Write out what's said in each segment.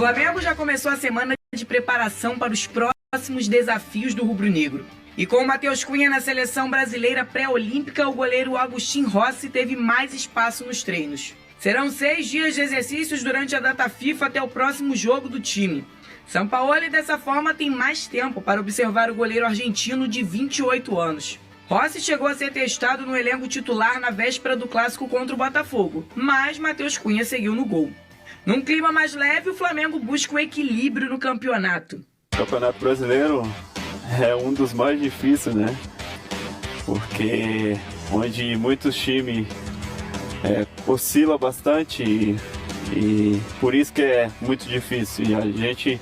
Flamengo já começou a semana de preparação para os próximos desafios do rubro-negro. E com o Matheus Cunha na seleção brasileira pré-olímpica, o goleiro Agustin Rossi teve mais espaço nos treinos. Serão 6 dias de exercícios durante a data FIFA até o próximo jogo do time. Sampaoli, dessa forma, tem mais tempo para observar o goleiro argentino de 28 anos. Rossi chegou a ser testado no elenco titular na véspera do clássico contra o Botafogo, mas Matheus Cunha seguiu no gol. Num clima mais leve, o Flamengo busca o equilíbrio no campeonato. O Campeonato Brasileiro é um dos mais difíceis, né? Porque onde muitos times oscila bastante e por isso que é muito difícil. E a gente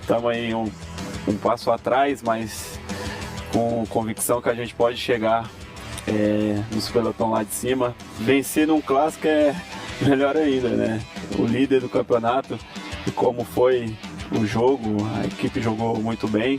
estamos aí um passo atrás, mas com convicção que a gente pode chegar nos pelotão lá de cima. Vencer num clássico é melhor ainda, né? O líder do campeonato e como foi o jogo, a equipe jogou muito bem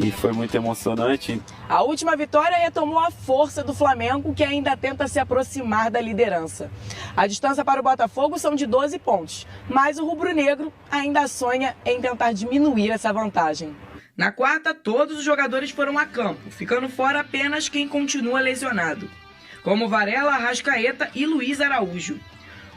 e foi muito emocionante. A última vitória retomou a força do Flamengo, que ainda tenta se aproximar da liderança. A distância para o Botafogo são de 12 pontos, mas o rubro-negro ainda sonha em tentar diminuir essa vantagem. Na quarta, todos os jogadores foram a campo, ficando fora apenas quem continua lesionado, como Varela, Arrascaeta e Luiz Araújo.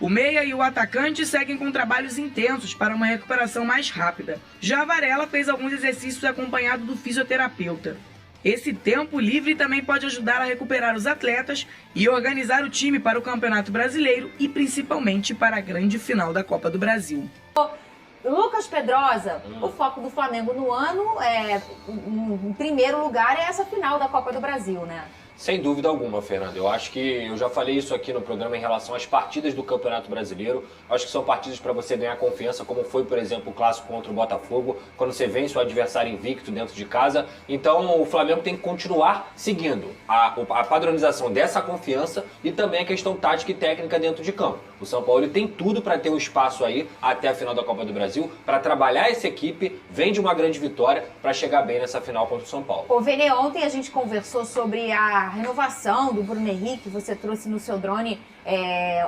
O meia e o atacante seguem com trabalhos intensos para uma recuperação mais rápida. Já Varela fez alguns exercícios acompanhado do fisioterapeuta. Esse tempo livre também pode ajudar a recuperar os atletas e organizar o time para o Campeonato Brasileiro e principalmente para a grande final da Copa do Brasil. Lucas Pedrosa, o foco do Flamengo no ano, em primeiro lugar, é essa final da Copa do Brasil, né? Sem dúvida alguma, Fernando. Eu acho que eu já falei isso aqui no programa em relação às partidas do Campeonato Brasileiro. Acho que são partidas para você ganhar confiança, como foi, por exemplo, o clássico contra o Botafogo, quando você vence o adversário invicto dentro de casa. Então, o Flamengo tem que continuar seguindo a padronização dessa confiança e também a questão tática e técnica dentro de campo. O Sampaoli tem tudo para ter um espaço aí até a final da Copa do Brasil, para trabalhar essa equipe, vem de uma grande vitória para chegar bem nessa final contra o São Paulo. Ô, Vene, ontem a gente conversou sobre a renovação do Bruno Henrique. Você trouxe no seu drone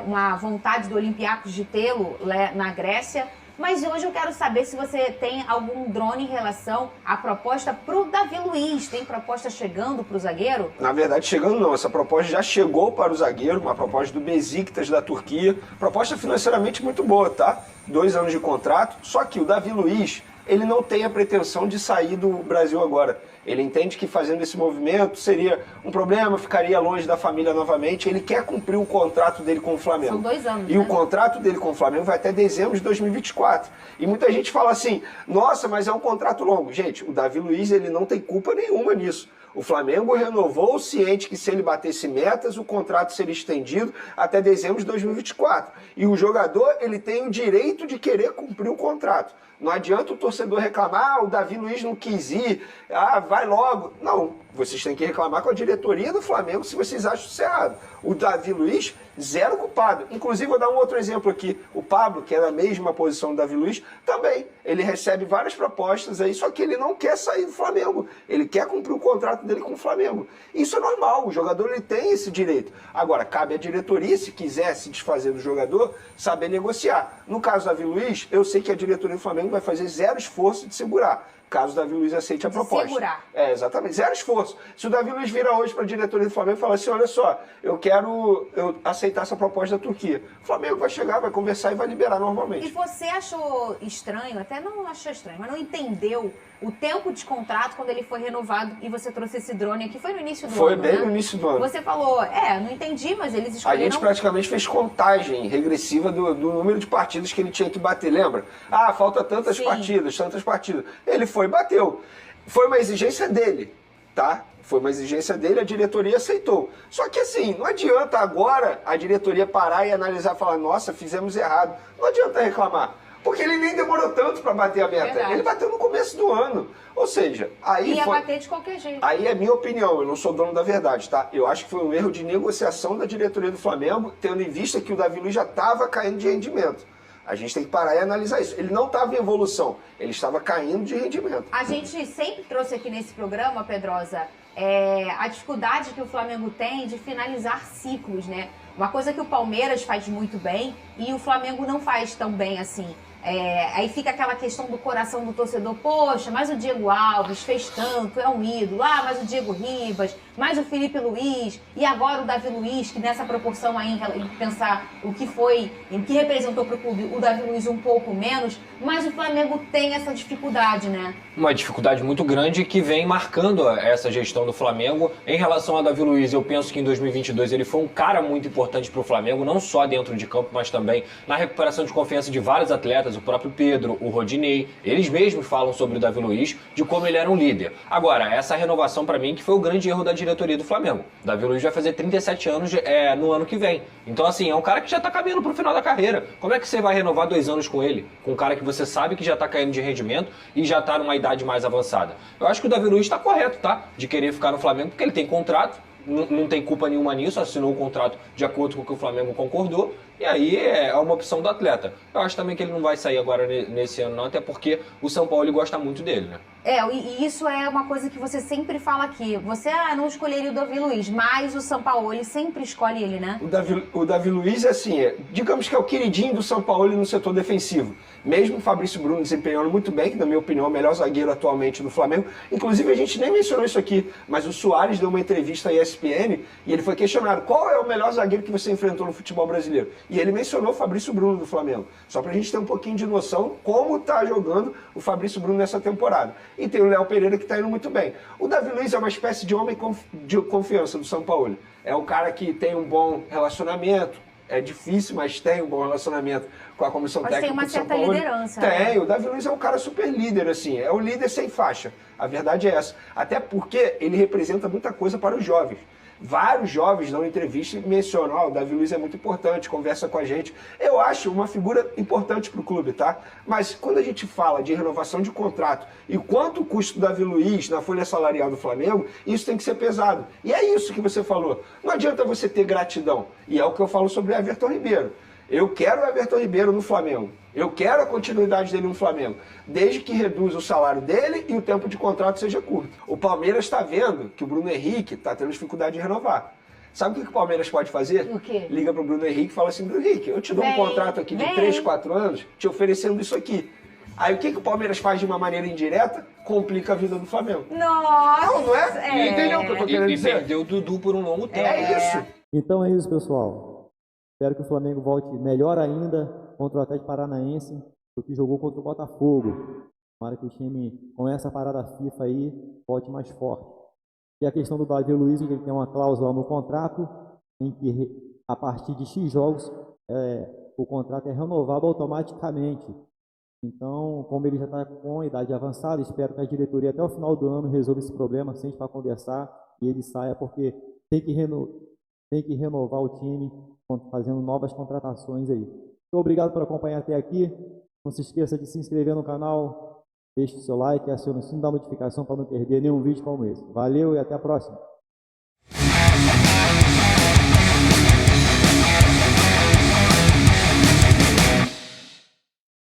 uma vontade do Olympiacos de tê-lo na Grécia. Mas hoje eu quero saber se você tem algum drone em relação à proposta para o Davi Luiz. Tem proposta chegando para o zagueiro? Na verdade, chegando não. Essa proposta já chegou para o zagueiro, uma proposta do Besiktas da Turquia. Proposta financeiramente muito boa, tá? 2 anos de contrato. Só que o Davi Luiz, ele não tem a pretensão de sair do Brasil agora. Ele entende que fazendo esse movimento seria um problema, ficaria longe da família novamente. Ele quer cumprir o contrato dele com o Flamengo. São 2 anos, E né? o contrato dele com o Flamengo vai até dezembro de 2024. E muita gente fala assim, nossa, mas é um contrato longo. Gente, o Davi Luiz, ele não tem culpa nenhuma nisso. O Flamengo renovou ciente que se ele batesse metas, o contrato seria estendido até dezembro de 2024. E o jogador, ele tem o direito de querer cumprir o contrato. Não adianta o torcedor reclamar, o Davi Luiz não quis ir, vai logo. Não, vocês têm que reclamar com a diretoria do Flamengo se vocês acham isso errado. O Davi Luiz, zero culpado. Inclusive, vou dar um outro exemplo aqui. O Pablo, que é da mesma posição do Davi Luiz, também. Ele recebe várias propostas aí, só que ele não quer sair do Flamengo. Ele quer cumprir o contrato dele com o Flamengo. Isso é normal, o jogador ele tem esse direito. Agora, cabe à diretoria, se quiser se desfazer do jogador, saber negociar. No caso do Davi Luiz, eu sei que a diretoria do Flamengo vai fazer zero esforço de segurar, caso o Davi Luiz aceite a proposta. Segurar. Exatamente, zero esforço. Se o Davi Luiz vira hoje para a diretoria do Flamengo e falar assim, olha só, eu quero aceitar essa proposta da Turquia. O Flamengo vai chegar, vai conversar e vai liberar normalmente. E você achou estranho, até não achou estranho, mas não entendeu o tempo de contrato quando ele foi renovado e você trouxe esse drone aqui? Foi no início do ano, Foi bem né? no início do ano. Você falou, não entendi, mas eles A escolheram... gente praticamente fez contagem regressiva do número de partidas que ele tinha que bater, lembra? Falta tantas Sim. partidas, tantas partidas. Ele foi e bateu. Foi uma exigência dele, tá? Foi uma exigência dele, a diretoria aceitou. Só que assim, não adianta agora a diretoria parar e analisar e falar, nossa, fizemos errado. Não adianta reclamar. Porque ele nem demorou tanto para bater a meta. Verdade. Ele bateu no começo do ano. Ou seja, aí Ia foi... bater de qualquer jeito. Aí é minha opinião, eu não sou dono da verdade, tá? Eu acho que foi um erro de negociação da diretoria do Flamengo, tendo em vista que o Davi Luiz já estava caindo de rendimento. A gente tem que parar e analisar isso. Ele não estava em evolução, ele estava caindo de rendimento. A gente sempre trouxe aqui nesse programa, Pedrosa, a dificuldade que o Flamengo tem de finalizar ciclos, né? Uma coisa que o Palmeiras faz muito bem e o Flamengo não faz tão bem assim. Aí fica aquela questão do coração do torcedor, poxa, mas o Diego Alves fez tanto, é um ídolo, mas o Diego Ribas, mais o Felipe Luiz, e agora o Davi Luiz, que nessa proporção aí, em pensar o que foi, em que representou para o clube, o Davi Luiz um pouco menos, mas o Flamengo tem essa dificuldade, né? Uma dificuldade muito grande que vem marcando essa gestão do Flamengo. Em relação a Davi Luiz, eu penso que em 2022 ele foi um cara muito importante para o Flamengo, não só dentro de campo, mas também na recuperação de confiança de vários atletas, o próprio Pedro, o Rodinei, eles mesmos falam sobre o Davi Luiz, de como ele era um líder. Agora, essa renovação para mim que foi o grande erro da diretoria do Flamengo. O Davi Luiz vai fazer 37 anos no ano que vem. Então, assim, é um cara que já tá caminhando pro final da carreira. Como é que você vai renovar 2 anos com ele? Com um cara que você sabe que já tá caindo de rendimento e já tá numa idade mais avançada. Eu acho que o Davi Luiz tá correto, tá? De querer ficar no Flamengo, porque ele tem contrato, não tem culpa nenhuma nisso, assinou o contrato de acordo com o que o Flamengo concordou, e aí é uma opção do atleta. Eu acho também que ele não vai sair agora nesse ano não, até porque o São Paulo gosta muito dele, né? E isso é uma coisa que você sempre fala aqui. Você não escolheria o Davi Luiz, mas o Sampaoli sempre escolhe ele, né? O Davi Luiz, assim, digamos que é o queridinho do Sampaoli no setor defensivo. Mesmo o Fabrício Bruno desempenhando muito bem, que na minha opinião é o melhor zagueiro atualmente do Flamengo. Inclusive a gente nem mencionou isso aqui, mas o Soares deu uma entrevista à ESPN e ele foi questionado qual é o melhor zagueiro que você enfrentou no futebol brasileiro. E ele mencionou o Fabrício Bruno do Flamengo. Só pra gente ter um pouquinho de noção como tá jogando o Fabrício Bruno nessa temporada. E tem o Léo Pereira que tá indo muito bem. O Davi Luiz é uma espécie de homem de confiança do São Paulo. É um cara que tem um bom relacionamento, é difícil, mas tem um bom relacionamento com a comissão técnica do São Paulo. Mas tem uma certa liderança. Tem, né? o Davi Luiz é um cara super líder, assim, é o líder sem faixa. A verdade é essa. Até porque ele representa muita coisa para os jovens. Vários jovens dão entrevista e mencionam, o Davi Luiz é muito importante, conversa com a gente. Eu acho uma figura importante para o clube, tá? Mas quando a gente fala de renovação de contrato e quanto custa o Davi Luiz na folha salarial do Flamengo, isso tem que ser pesado. E é isso que você falou. Não adianta você ter gratidão. E é o que eu falo sobre o Everton Ribeiro. Eu quero o Everton Ribeiro no Flamengo. Eu quero a continuidade dele no Flamengo, desde que reduza o salário dele e o tempo de contrato seja curto. O Palmeiras está vendo que o Bruno Henrique está tendo dificuldade de renovar. Sabe o que o Palmeiras pode fazer? O quê? Liga para o Bruno Henrique e fala assim, Bruno Henrique, eu te dou um contrato aqui de 3, 4 anos, te oferecendo isso aqui. Aí o que o Palmeiras faz de uma maneira indireta? Complica a vida do Flamengo. Nossa! Não é? Entendeu o que eu tô querendo dizer? E perdeu o Dudu por um longo tempo. É isso. Então é isso, pessoal. Espero que o Flamengo volte melhor ainda contra o Atlético Paranaense do que jogou contra o Botafogo. Tomara que o time, com essa parada FIFA aí, volte mais forte. E a questão do Davi Luiz, ele tem uma cláusula no contrato em que, a partir de X jogos, o contrato é renovado automaticamente. Então, como ele já está com a idade avançada, espero que a diretoria até o final do ano resolva esse problema, sente para conversar e ele saia, porque tem que renovar o time, fazendo novas contratações aí. Muito obrigado por acompanhar até aqui. Não se esqueça de se inscrever no canal, deixe o seu like e acione o sino da notificação para não perder nenhum vídeo como esse. Valeu e até a próxima.